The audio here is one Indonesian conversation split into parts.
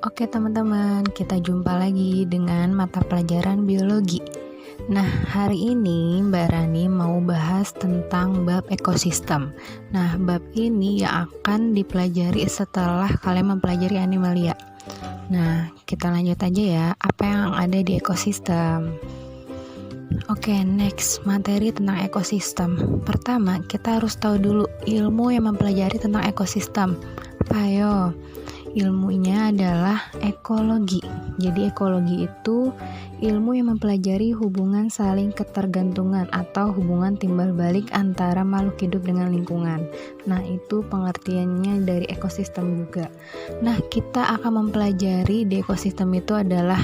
Oke teman-teman, kita jumpa lagi dengan mata pelajaran biologi. Nah, hari ini Mbak Rani mau bahas tentang bab ekosistem. Nah, bab ini yang akan dipelajari setelah kalian mempelajari animalia. Nah, kita lanjut aja ya, apa yang ada di ekosistem. Oke, next, materi tentang ekosistem. Pertama, kita harus tahu dulu ilmu yang mempelajari tentang ekosistem. Apa ayo? Ilmunya adalah ekologi. Jadi ekologi itu ilmu yang mempelajari hubungan saling ketergantungan atau hubungan timbal balik antara makhluk hidup dengan lingkungan. Nah, itu pengertiannya dari ekosistem juga. Nah, kita akan mempelajari di ekosistem itu adalah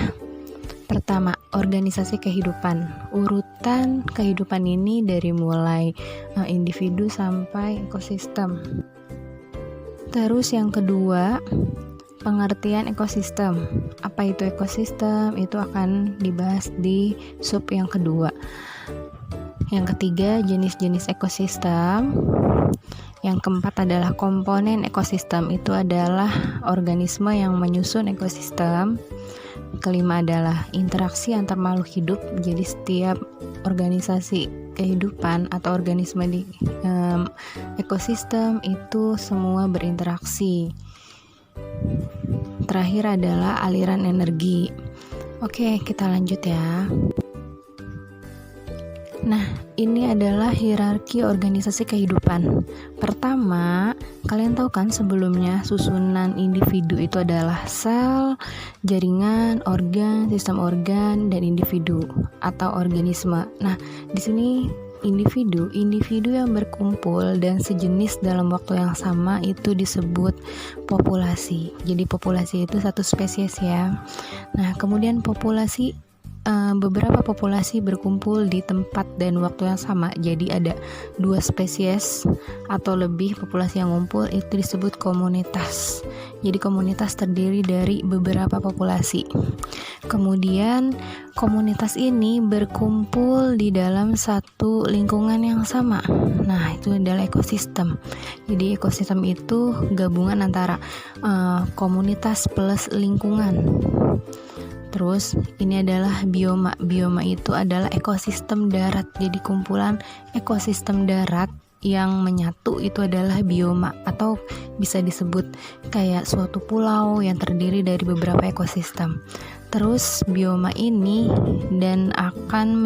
pertama, organisasi kehidupan. Urutan kehidupan ini dari mulai individu sampai ekosistem. Terus yang kedua, pengertian ekosistem. Apa itu ekosistem? Itu akan dibahas di sub yang kedua. Yang ketiga, jenis-jenis ekosistem. Yang keempat adalah komponen ekosistem. Itu adalah organisme yang menyusun ekosistem. Kelima adalah interaksi antar makhluk hidup. Jadi setiap organisasi kehidupan atau organisme di ekosistem itu semua berinteraksi. Terakhir adalah aliran energi. Oke, kita lanjut ya. Nah, ini adalah hierarki organisasi kehidupan. Pertama, kalian tahu kan sebelumnya susunan individu itu adalah sel, jaringan, organ, sistem organ, dan individu atau organisme. Nah, di sini individu yang berkumpul dan sejenis dalam waktu yang sama itu disebut populasi. Jadi populasi itu satu spesies ya. Nah, kemudian beberapa populasi berkumpul di tempat dan waktu yang sama. Jadi ada dua spesies atau lebih populasi yang ngumpul, itu disebut komunitas. Jadi komunitas terdiri dari beberapa populasi. Kemudian komunitas ini berkumpul di dalam satu lingkungan yang sama. Nah, itu adalah ekosistem. Jadi ekosistem itu gabungan antara komunitas plus lingkungan. Terus ini adalah bioma. Bioma itu adalah ekosistem darat. Jadi kumpulan ekosistem darat yang menyatu itu adalah bioma, atau bisa disebut kayak suatu pulau yang terdiri dari beberapa ekosistem. Terus bioma ini dan akan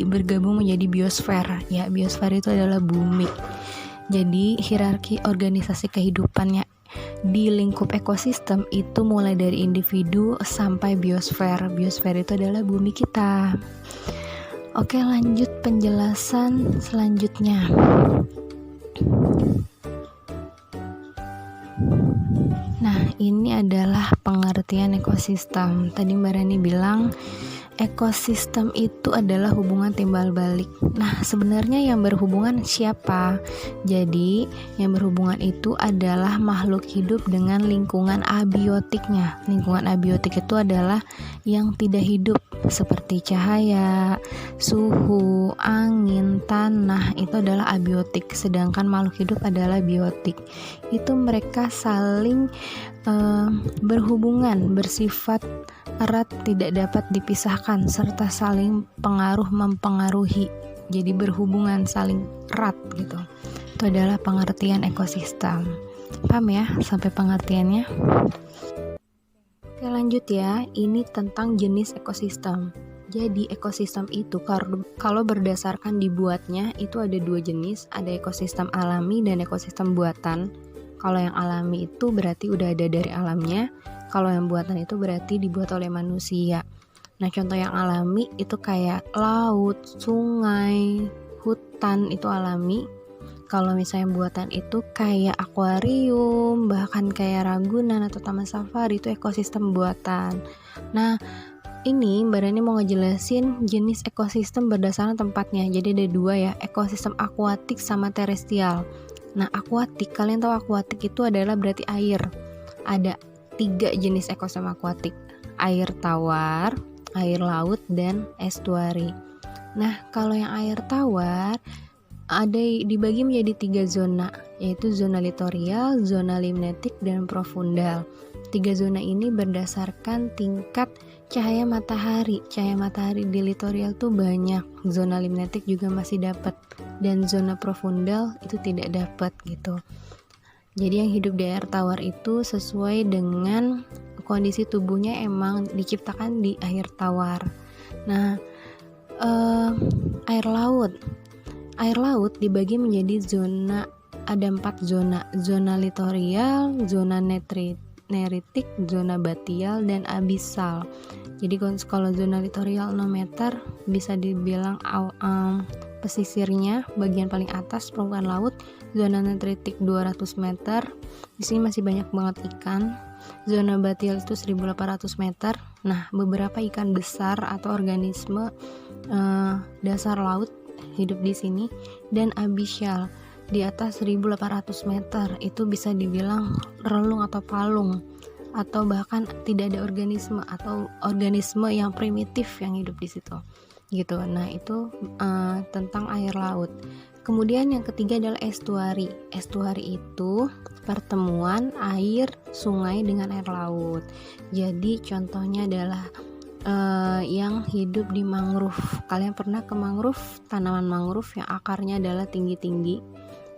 bergabung menjadi biosfer. Ya, biosfer itu adalah bumi. Jadi hierarki organisasi kehidupannya di lingkup ekosistem itu mulai dari individu sampai biosfer. Biosfer itu adalah bumi kita. Oke, lanjut penjelasan selanjutnya. Nah, ini adalah pengertian ekosistem. Tadi Mbak Rani bilang ekosistem itu adalah hubungan timbal balik. Nah, sebenarnya yang berhubungan siapa? Jadi, yang berhubungan itu adalah makhluk hidup dengan lingkungan abiotiknya. Lingkungan abiotik itu adalah yang tidak hidup, seperti cahaya, suhu, angin, tanah, itu adalah abiotik. Sedangkan makhluk hidup adalah biotik. Itu mereka saling berhubungan, bersifat erat, tidak dapat dipisahkan, serta saling mempengaruhi. Jadi berhubungan saling erat gitu. Itu adalah pengertian ekosistem. Paham ya sampai pengertiannya? Oke, lanjut ya. Ini tentang jenis ekosistem. Jadi ekosistem itu kalau berdasarkan dibuatnya itu ada dua jenis, ada ekosistem alami dan ekosistem buatan. Kalau yang alami itu berarti udah ada dari alamnya. Kalau yang buatan itu berarti dibuat oleh manusia. Nah, contoh yang alami itu kayak laut, sungai, hutan, itu alami. Kalau misalnya buatan itu kayak akuarium, bahkan kayak Ragunan atau taman safari, itu ekosistem buatan. Nah, ini Mbak Rani mau ngejelasin jenis ekosistem berdasarkan tempatnya. Jadi ada dua ya, ekosistem akuatik sama terestrial. Nah, akuatik, kalian tahu akuatik itu adalah berarti air. Ada 3 jenis ekosistem akuatik: air tawar, air laut, dan estuari. Nah, kalau yang air tawar ada dibagi menjadi 3 zona, yaitu zona litorial, zona limnetik, dan profundal. Tiga zona ini berdasarkan tingkat cahaya matahari. Cahaya matahari di littorial tuh banyak, zona limnetik juga masih dapat, dan zona profundal itu tidak dapat gitu. Jadi yang hidup di air tawar itu sesuai dengan kondisi tubuhnya emang diciptakan di air tawar. Nah, air laut dibagi menjadi zona, ada 4 zona. Zona littorial, zona neritik, zona batial, dan abisal. Jadi kalau zona littorial 6 meter bisa dibilang pesisirnya bagian paling atas permukaan laut. Zona neritik 200 meter. Di sini masih banyak banget ikan. Zona batial itu 1800 meter. Nah, beberapa ikan besar atau organisme dasar laut hidup di sini. Dan abyssal di atas 1800 meter itu bisa dibilang relung atau palung, atau bahkan tidak ada organisme atau organisme yang primitif yang hidup di situ gitu. Nah, itu tentang air laut. Kemudian yang ketiga adalah estuari. Estuari itu pertemuan air sungai dengan air laut. Jadi contohnya adalah yang hidup di mangrove. Kalian pernah ke mangrove, tanaman mangrove yang akarnya adalah tinggi-tinggi.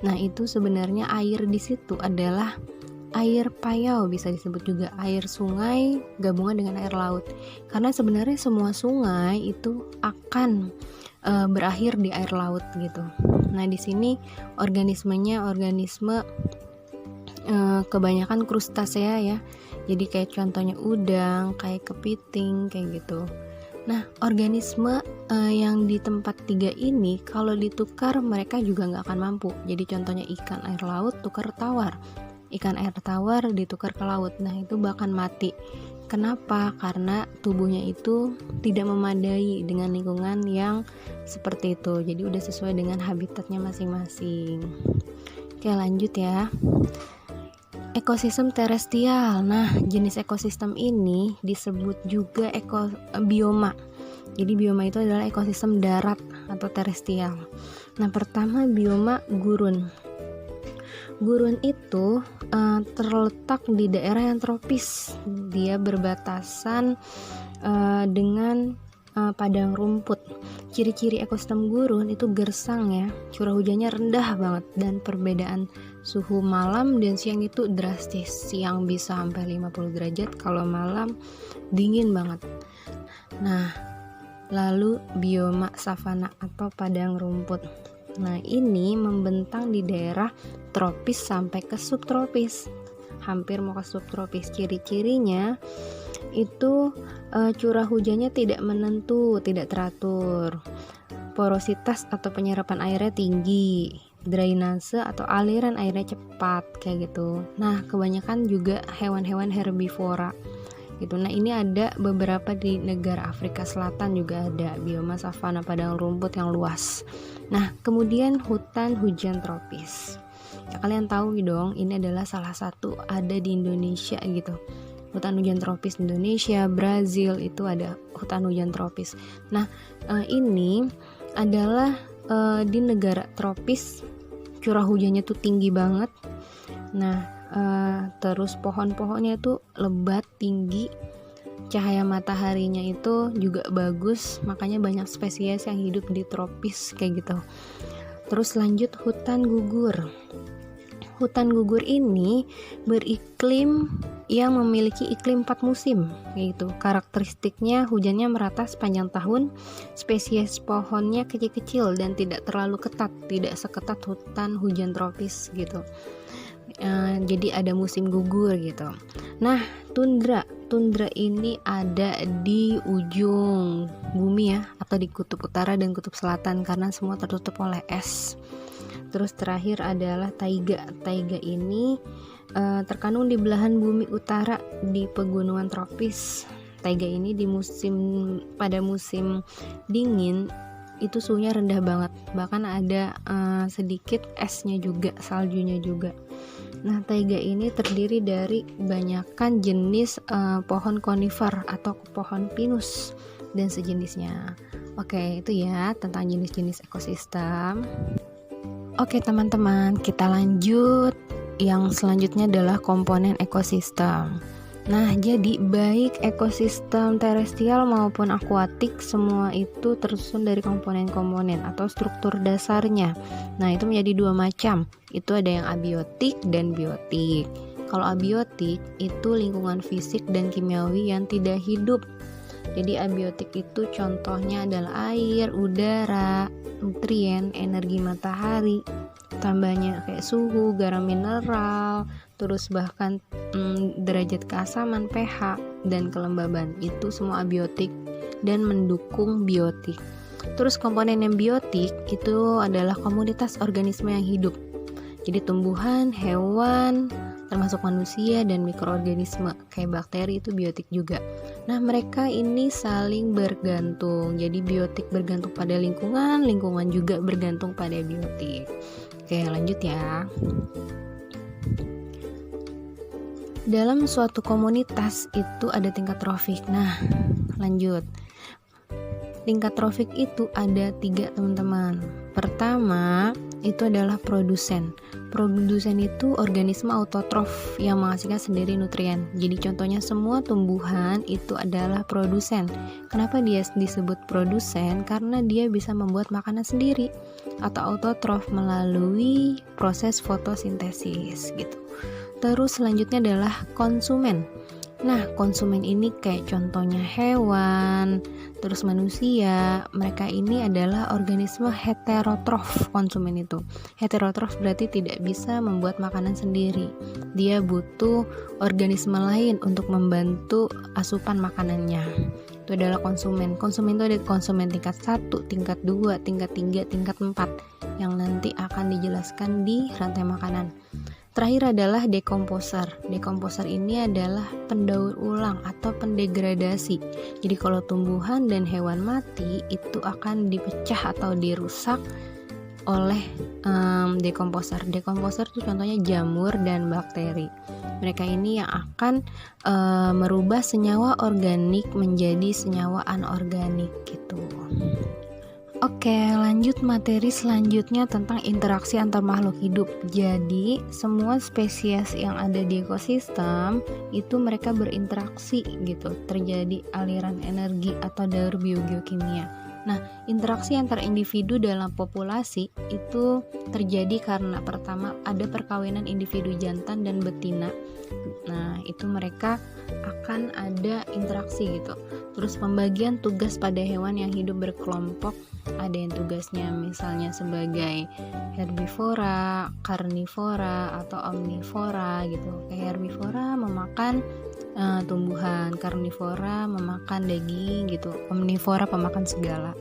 Nah, itu sebenarnya air di situ adalah air payau, bisa disebut juga air sungai gabungan dengan air laut. Karena sebenarnya semua sungai itu akan berakhir di air laut gitu. Nah, di sini organismenya organisme kebanyakan krustasea ya. Jadi kayak contohnya udang, kayak kepiting, kayak gitu. Nah, organisme yang di tempat 3 ini kalau ditukar mereka juga nggak akan mampu. Jadi contohnya ikan air laut tukar tawar, ikan air tawar ditukar ke laut. Nah, itu bahkan mati. Kenapa? Karena tubuhnya itu tidak memadai dengan lingkungan yang seperti itu. Jadi udah sesuai dengan habitatnya masing-masing. Oke, lanjut ya. Ekosistem terestrial. Nah, jenis ekosistem ini disebut juga bioma. Jadi bioma itu adalah ekosistem darat atau terestrial. Nah, pertama bioma gurun. Gurun itu terletak di daerah yang tropis. Dia berbatasan dengan padang rumput. Ciri-ciri ekosistem gurun itu gersang ya, curah hujannya rendah banget, dan perbedaan suhu malam dan siang itu drastis. Siang bisa sampai 50 derajat, kalau malam dingin banget. Nah, lalu bioma savana atau padang rumput. Nah, ini membentang di daerah tropis sampai ke subtropis, hampir mau ke subtropis. Ciri-cirinya itu curah hujannya tidak menentu, tidak teratur, porositas atau penyerapan airnya tinggi, drainase atau aliran airnya cepat, kayak gitu. Nah, kebanyakan juga hewan-hewan herbivora gitu. Nah, ini ada beberapa di negara Afrika Selatan juga ada bioma savana padang rumput yang luas. Nah, kemudian hutan hujan tropis. Ya, kalian tahu dong, ini adalah salah satu ada di Indonesia gitu. Hutan hujan tropis Indonesia, Brazil itu ada hutan hujan tropis. Nah, ini adalah di negara tropis, curah hujannya tuh tinggi banget. Nah, terus pohon-pohonnya tuh lebat, tinggi, cahaya mataharinya itu juga bagus, makanya banyak spesies yang hidup di tropis kayak gitu. Terus lanjut hutan gugur. Hutan gugur ini beriklim yang memiliki iklim 4 musim, yaitu karakteristiknya hujannya merata sepanjang tahun, spesies pohonnya kecil-kecil dan tidak terlalu ketat, tidak seketat hutan hujan tropis gitu. Jadi ada musim gugur gitu. Nah, tundra ini ada di ujung bumi ya, atau di kutub utara dan kutub selatan karena semua tertutup oleh es. Terus terakhir adalah taiga. Taiga ini terkandung di belahan bumi utara di pegunungan tropis. Taiga ini pada musim dingin itu suhunya rendah banget, bahkan ada sedikit esnya juga, saljunya juga. Nah, taiga ini terdiri dari kebanyakan jenis pohon konifer atau pohon pinus dan sejenisnya. Oke, itu ya tentang jenis-jenis ekosistem. Oke teman-teman, kita lanjut. Yang selanjutnya adalah komponen ekosistem. Nah, jadi baik ekosistem terestrial maupun akuatik semua itu tersusun dari komponen-komponen atau struktur dasarnya. Nah, itu menjadi dua macam. Itu ada yang abiotik dan biotik. Kalau abiotik itu lingkungan fisik dan kimiawi yang tidak hidup. Jadi abiotik itu contohnya adalah air, udara, nutrien, energi matahari, tambahnya kayak suhu, garam mineral, terus bahkan derajat keasaman, pH, dan kelembaban. Itu semua abiotik dan mendukung biotik. Terus komponen yang biotik itu adalah komunitas organisme yang hidup. Jadi tumbuhan, hewan, termasuk manusia dan mikroorganisme kayak bakteri itu biotik juga. Nah, mereka ini saling bergantung. Jadi biotik bergantung pada lingkungan, lingkungan juga bergantung pada biotik. Oke, lanjut ya. Dalam suatu komunitas itu ada tingkat trofik. Nah, lanjut. Tingkat trofik itu ada 3, teman-teman. Pertama, itu adalah produsen. Produsen itu organisme autotrof yang menghasilkan sendiri nutrien. Jadi contohnya semua tumbuhan itu adalah produsen. Kenapa dia disebut produsen? Karena dia bisa membuat makanan sendiri atau autotrof melalui proses fotosintesis gitu. Terus selanjutnya adalah konsumen. Nah, konsumen ini kayak contohnya hewan, terus manusia. Mereka ini adalah organisme heterotrof. Konsumen itu heterotrof berarti tidak bisa membuat makanan sendiri. Dia butuh organisme lain untuk membantu asupan makanannya. Itu adalah konsumen. Konsumen itu ada konsumen tingkat 1, tingkat 2, tingkat 3, tingkat 4 yang nanti akan dijelaskan di rantai makanan. Terakhir adalah dekomposer. Dekomposer ini adalah pendaur ulang atau pendegradasi. Jadi kalau tumbuhan dan hewan mati itu akan dipecah atau dirusak oleh dekomposer. Dekomposer itu contohnya jamur dan bakteri. Mereka ini yang akan merubah senyawa organik menjadi senyawa anorganik gitu. Oke, lanjut materi selanjutnya tentang interaksi antar makhluk hidup. Jadi, semua spesies yang ada di ekosistem itu mereka berinteraksi gitu. Terjadi aliran energi atau daur biogeokimia. Nah, interaksi antar individu dalam populasi itu terjadi karena pertama ada perkawinan individu jantan dan betina. Nah, itu mereka akan ada interaksi gitu. Terus pembagian tugas pada hewan yang hidup berkelompok. Ada yang tugasnya misalnya sebagai herbivora, karnivora, atau omnivora gitu. Kayak herbivora memakan tumbuhan, karnivora memakan daging gitu, omnivora pemakan segala.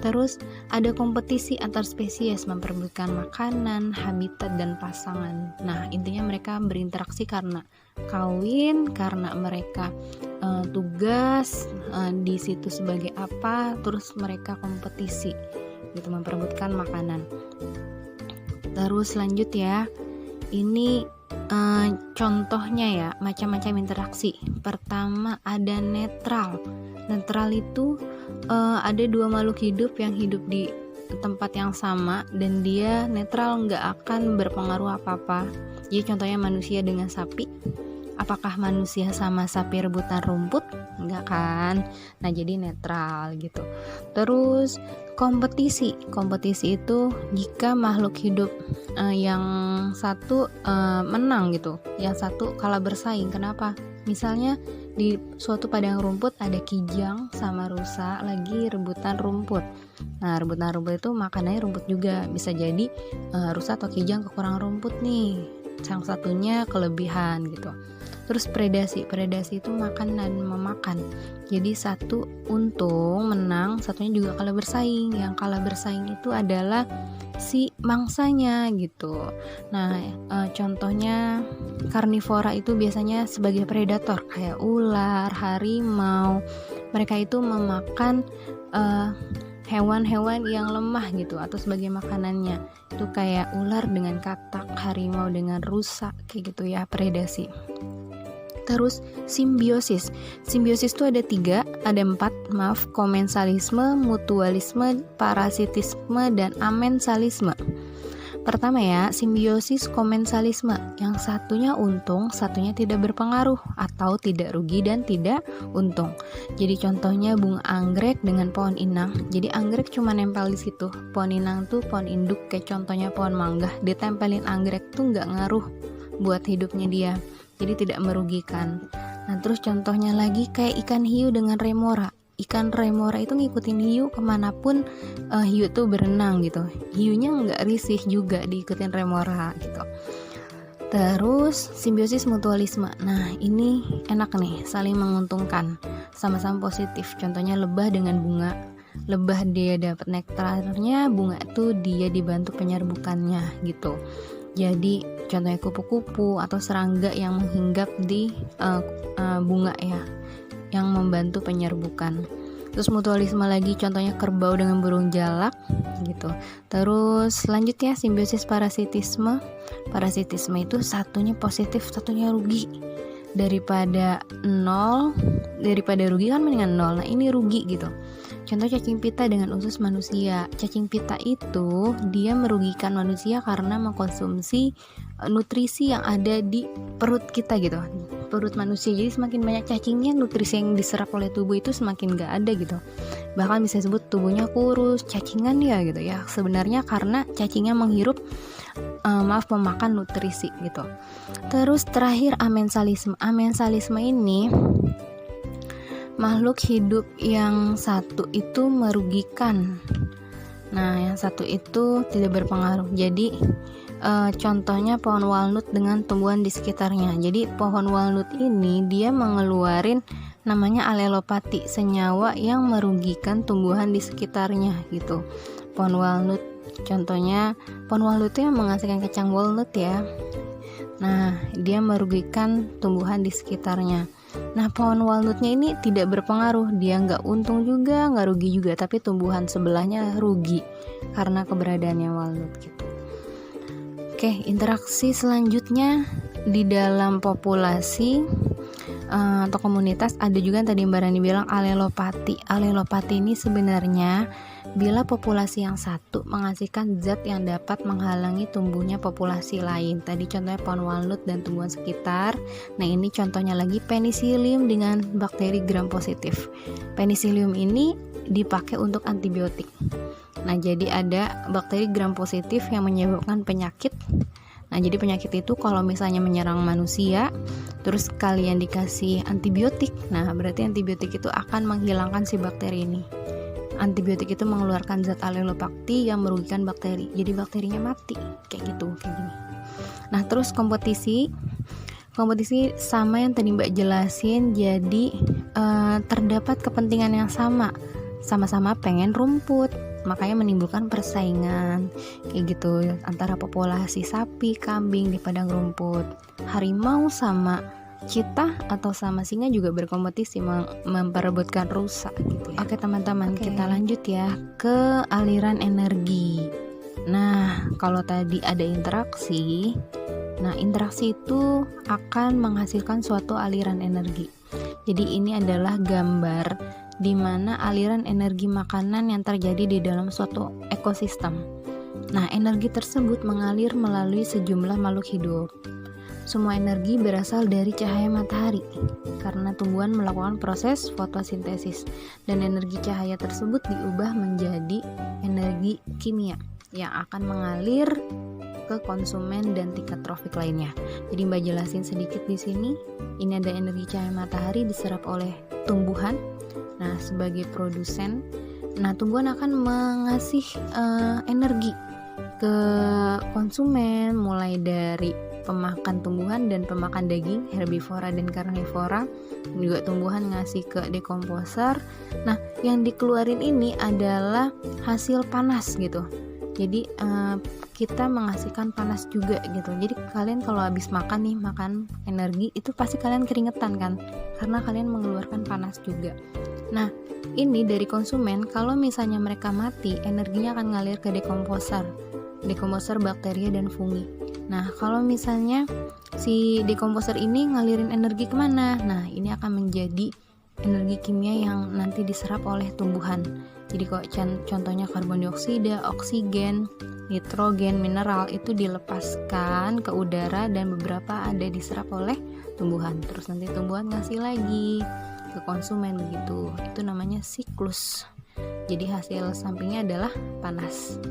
Terus ada kompetisi antar spesies memperebutkan makanan, habitat, dan pasangan. Nah, intinya mereka berinteraksi karena kawin, karena mereka tugas di situ sebagai apa, terus mereka kompetisi gitu memperebutkan makanan. Terus lanjut ya, ini contohnya ya macam-macam interaksi. Pertama ada netral. Netral itu ada 2 makhluk hidup yang hidup di tempat yang sama dan dia netral, nggak akan berpengaruh apa-apa. Jadi contohnya manusia dengan sapi. Apakah manusia sama sapi rebutan rumput? Enggak kan? Nah, jadi netral gitu. Terus kompetisi. Kompetisi itu jika makhluk hidup yang satu menang gitu, yang satu kalah bersaing. Kenapa? Misalnya di suatu padang rumput ada kijang sama rusa lagi rebutan rumput. Nah, rebutan rumput itu makanannya rumput juga. Bisa jadi rusa atau kijang kekurangan rumput nih. Yang satunya kelebihan gitu. Terus predasi itu makan dan memakan. Jadi satu untung menang, satunya juga kalah bersaing. Yang kalah bersaing itu adalah si mangsanya gitu. Nah, contohnya karnivora itu biasanya sebagai predator kayak ular, harimau. Mereka itu memakan hewan-hewan yang lemah gitu atau sebagai makanannya. Itu kayak ular dengan katak, harimau dengan rusa kayak gitu ya, predasi. Terus simbiosis. Simbiosis itu ada 4, komensalisme, mutualisme, parasitisme, dan amensalisme. Pertama ya, simbiosis komensalisme. Yang satunya untung, satunya tidak berpengaruh atau tidak rugi dan tidak untung. Jadi contohnya bunga anggrek dengan pohon inang. Jadi anggrek cuma nempel di situ. Pohon inang tuh pohon induk, kayak contohnya pohon mangga. Ditempelin anggrek tuh nggak ngaruh buat hidupnya dia. Jadi tidak merugikan. Nah terus contohnya lagi kayak ikan hiu dengan remora. Ikan remora itu ngikutin hiu kemanapun hiu tuh berenang gitu. Hiunya nggak risih juga diikutin remora gitu. Terus simbiosis mutualisme. Nah ini enak nih, saling menguntungkan, sama-sama positif. Contohnya lebah dengan bunga. Lebah dia dapat nektarnya, bunga tuh dia dibantu penyerbukannya gitu. Jadi contohnya kupu-kupu atau serangga yang menghinggap di bunga ya, yang membantu penyerbukan. Terus mutualisme lagi, contohnya kerbau dengan burung jalak gitu. Terus selanjutnya simbiosis parasitisme. Parasitisme itu satunya positif, satunya rugi. Daripada rugi kan mendingan nol. Nah ini rugi gitu. Contoh cacing pita dengan usus manusia. Cacing pita itu dia merugikan manusia karena mengkonsumsi nutrisi yang ada di perut kita gitu, perut manusia. Jadi semakin banyak cacingnya, nutrisi yang diserap oleh tubuh itu semakin gak ada gitu. Bahkan bisa disebut tubuhnya kurus, cacingan ya gitu ya. Sebenarnya karena cacingnya menghirup memakan nutrisi gitu. Terus terakhir amensalisme. Amensalisme ini makhluk hidup yang satu itu merugikan. Nah, yang satu itu tidak berpengaruh. Jadi contohnya pohon walnut dengan tumbuhan di sekitarnya. Jadi pohon walnut ini dia mengeluarin namanya alelopati, senyawa yang merugikan tumbuhan di sekitarnya gitu. Pohon walnut, contohnya pohon walnut itu yang menghasilkan kacang walnut ya. Nah, dia merugikan tumbuhan di sekitarnya. Nah, pohon walnutnya ini tidak berpengaruh, dia nggak untung juga, nggak rugi juga, tapi tumbuhan sebelahnya rugi karena keberadaannya walnut gitu. Oke, interaksi selanjutnya di dalam populasi atau komunitas ada juga yang tadi Mbak Rani bilang alelopati. Alelopati ini sebenarnya bila populasi yang satu menghasilkan zat yang dapat menghalangi tumbuhnya populasi lain. Tadi contohnya pohon walnut dan tumbuhan sekitar. Nah ini contohnya lagi penicillium dengan bakteri gram positif. Penicillium ini dipakai untuk antibiotik. Nah jadi ada bakteri gram positif yang menyebabkan penyakit. Nah jadi penyakit itu kalau misalnya menyerang manusia, terus kalian dikasih antibiotik, nah berarti antibiotik itu akan menghilangkan si bakteri ini. Antibiotik itu mengeluarkan zat alelopati yang merugikan bakteri, jadi bakterinya mati kayak gitu, kayak gini. Nah terus kompetisi sama yang tadi Mbak jelasin. Jadi terdapat kepentingan yang sama-sama pengen rumput, makanya menimbulkan persaingan kayak gitu antara populasi sapi, kambing di padang rumput. Harimau sama cheetah atau sama singa juga berkompetisi memperebutkan rusa gitu ya. Oke teman-teman, kita lanjut ya ke aliran energi. Nah, kalau tadi ada interaksi, nah interaksi itu akan menghasilkan suatu aliran energi. Jadi ini adalah gambar di mana aliran energi makanan yang terjadi di dalam suatu ekosistem. Nah, energi tersebut mengalir melalui sejumlah makhluk hidup. Semua energi berasal dari cahaya matahari karena tumbuhan melakukan proses fotosintesis, dan energi cahaya tersebut diubah menjadi energi kimia yang akan mengalir ke konsumen dan tingkat trofik lainnya. Jadi Mbak jelasin sedikit di sini. Ini ada energi cahaya matahari diserap oleh tumbuhan. Nah, sebagai produsen, nah tumbuhan akan mengasih energi ke konsumen, mulai dari pemakan tumbuhan dan pemakan daging, herbivora dan karnivora. Juga tumbuhan ngasih ke dekomposer. Nah, yang dikeluarin ini adalah hasil panas gitu. Jadi kita menghasilkan panas juga gitu. Jadi kalian kalau habis makan nih, makan energi, itu pasti kalian keringetan kan, karena kalian mengeluarkan panas juga. Nah, ini dari konsumen, kalau misalnya mereka mati, energinya akan ngalir ke dekomposer bakteria dan fungi. Nah, kalau misalnya si dekomposer ini ngalirin energi kemana? Nah, ini akan menjadi energi kimia yang nanti diserap oleh tumbuhan. Jadi kok contohnya karbon dioksida, oksigen, nitrogen, mineral itu dilepaskan ke udara dan beberapa ada diserap oleh tumbuhan. Terus nanti tumbuhan ngasih lagi ke konsumen begitu. Itu namanya siklus. Jadi hasil sampingnya adalah panas.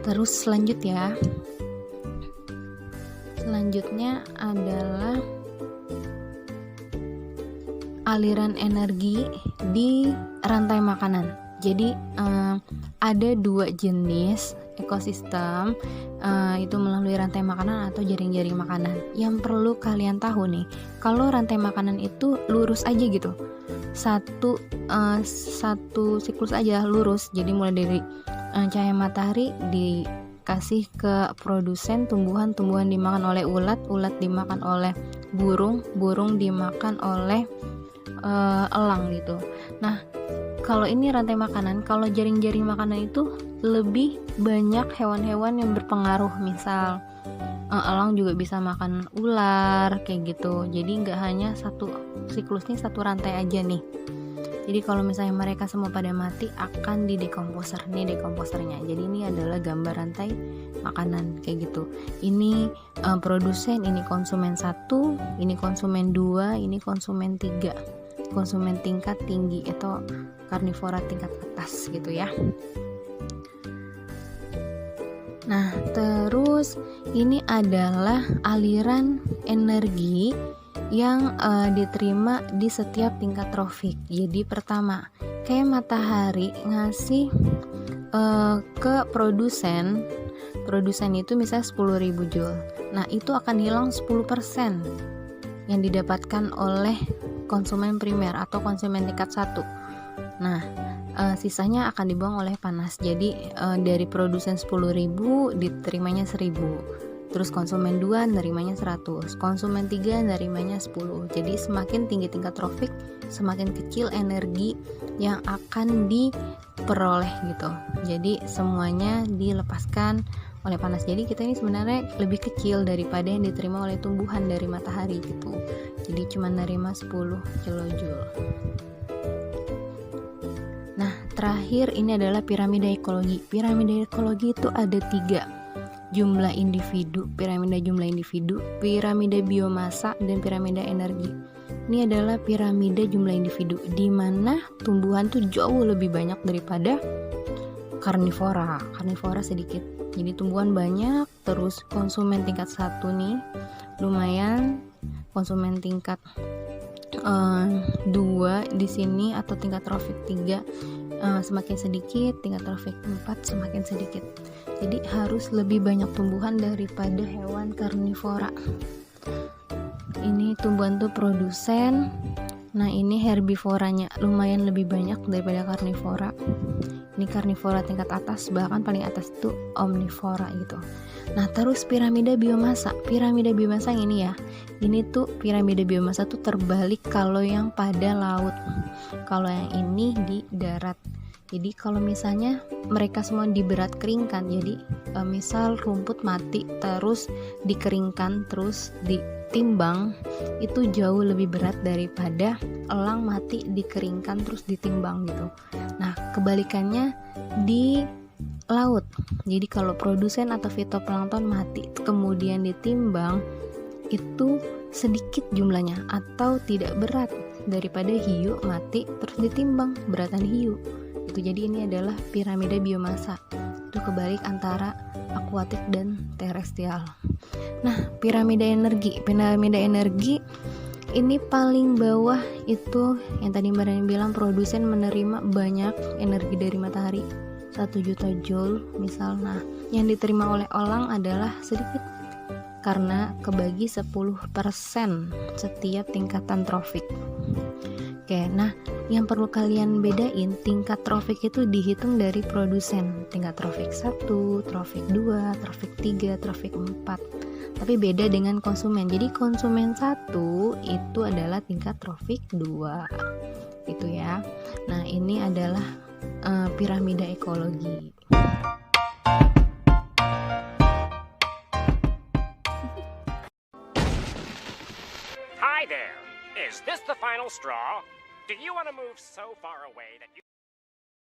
Terus selanjutnya adalah aliran energi di rantai makanan. Jadi ada 2 jenis ekosistem itu melalui rantai makanan atau jaring-jaring makanan. Yang perlu kalian tahu nih, kalau rantai makanan itu lurus aja gitu, satu siklus aja lurus. Jadi mulai dari cahaya matahari dikasih ke produsen, tumbuhan dimakan oleh ulat dimakan oleh burung dimakan oleh elang gitu. Nah, kalau ini rantai makanan, kalau jaring-jaring makanan itu lebih banyak hewan-hewan yang berpengaruh. Misal elang juga bisa makan ular kayak gitu. Jadi nggak hanya satu siklus nih, satu rantai aja nih. Jadi kalau misalnya mereka semua pada mati, akan didekomposer. Nih dekomposernya. Jadi ini adalah gambar rantai makanan kayak gitu. Ini produsen, ini konsumen 1, ini konsumen 2, ini konsumen 3. Konsumen tingkat tinggi atau karnivora tingkat atas gitu ya. Nah, terus ini adalah aliran energi yang diterima di setiap tingkat trofik. Jadi pertama, kayak matahari ngasih ke produsen itu misalnya 10.000 joule. Nah, itu akan hilang 10% yang didapatkan oleh konsumen primer atau konsumen tingkat 1. Nah, sisanya akan dibuang oleh panas. Jadi dari produsen 10.000 diterimanya 1.000. Terus konsumen 2 nerimanya 100, konsumen 3 nerimanya 10. Jadi semakin tinggi tingkat trofik, semakin kecil energi yang akan diperoleh gitu. Jadi semuanya dilepaskan oleh panas. Jadi kita ini sebenarnya lebih kecil daripada yang diterima oleh tumbuhan dari matahari gitu. Jadi cuma nerima 10 kilojoule. Nah, terakhir ini adalah piramida ekologi. Piramida ekologi itu ada 3. Jumlah individu, piramida jumlah individu, piramida biomasa, dan piramida energi. Ini adalah piramida jumlah individu, di mana tumbuhan tuh jauh lebih banyak daripada karnivora. Karnivora sedikit. Jadi tumbuhan banyak, terus konsumen tingkat 1 nih lumayan, konsumen tingkat 2 di sini atau tingkat trofik 3 semakin sedikit, tingkat trofik 4 semakin sedikit. Jadi harus lebih banyak tumbuhan daripada hewan karnivora. Ini tumbuhan tuh produsen. Nah, ini herbivoranya lumayan lebih banyak daripada karnivora. Ini karnivora tingkat atas, bahkan paling atas itu omnivora gitu. Nah, terus piramida biomasa. Piramida biomasa yang ini ya. Ini tuh piramida biomasa tuh terbalik kalau yang pada laut. Kalau yang ini di darat. Jadi kalau misalnya mereka semua diberat keringkan, jadi misal rumput mati terus dikeringkan terus ditimbang, itu jauh lebih berat daripada elang mati dikeringkan terus ditimbang gitu. Nah, kebalikannya di laut. Jadi kalau produsen atau fitoplankton mati kemudian ditimbang, itu sedikit jumlahnya atau tidak berat daripada hiu mati terus ditimbang, beratan hiu. Itu jadi ini adalah piramida biomasa. Itu kebalik antara akuatik dan terestrial. Nah, piramida energi. Piramida energi ini paling bawah itu yang tadi Mbak Rani bilang, produsen menerima banyak energi dari matahari, 1 juta joule misal. Nah, yang diterima oleh elang adalah sedikit karena kebagi 10% setiap tingkatan trofik. Oke, nah yang perlu kalian bedain, tingkat trofik itu dihitung dari produsen. Tingkat trofik 1, trofik 2, trofik 3, trofik 4. Tapi beda dengan konsumen. Jadi konsumen 1 itu adalah tingkat trofik 2. Itu ya. Nah, ini adalah piramida ekologi. Hi there. Is this the final straw? Do you want to move so far away that you